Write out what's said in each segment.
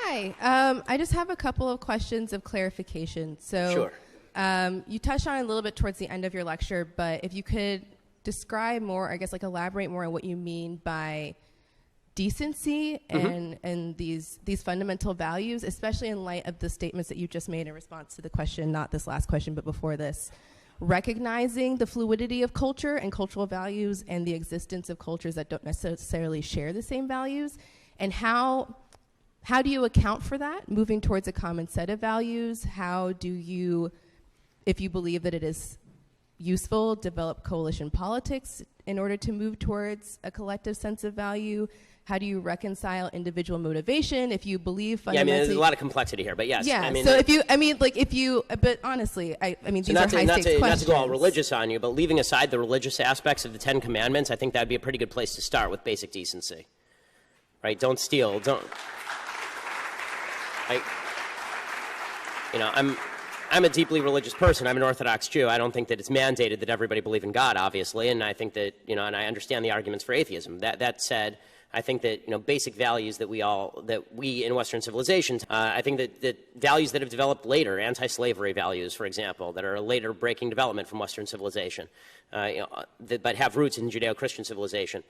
Hi. I just have a couple of questions of clarification. So, Sure. You touched on it a little bit towards the end of your lecture, but if you could describe more, I guess, like elaborate more on what you mean by decency and these fundamental values, especially in light of the statements that you just made in response to the question, not this last question, but before this, recognizing the fluidity of culture and cultural values and the existence of cultures that don't necessarily share the same values, and how do you account for that, moving towards a common set of values? How do you, if you believe that it is useful, develop coalition politics in order to move towards a collective sense of value? How do you reconcile individual motivation if you believe fundamentally? Yeah, I mean, there's a lot of complexity here, but yes. Yeah, I mean, so but honestly, I mean, these are high-stakes questions. Not to go all religious on you, but leaving aside the religious aspects of the Ten Commandments, I think that would be a pretty good place to start with basic decency. Right? Don't steal, I'm a deeply religious person. I'm an Orthodox Jew. I don't think that it's mandated that everybody believe in God, obviously, and I think that, and I understand the arguments for atheism. That said, I think that, basic values that we in Western civilizations, I think that values that have developed later, anti-slavery values, for example, that are a later breaking development from Western civilization, but have roots in Judeo-Christian civilization,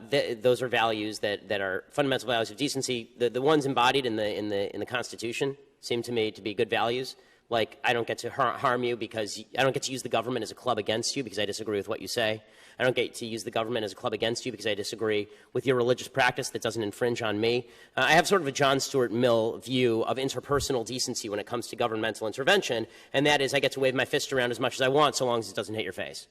those are values that are fundamental values of decency. The ones embodied in the Constitution seem to me to be good values. Like, I don't get to harm you because I don't get to use the government as a club against you because I disagree with what you say. I don't get to use the government as a club against you because I disagree with your religious practice that doesn't infringe on me. I have sort of a John Stuart Mill view of interpersonal decency when it comes to governmental intervention, and that is I get to wave my fist around as much as I want so long as it doesn't hit your face.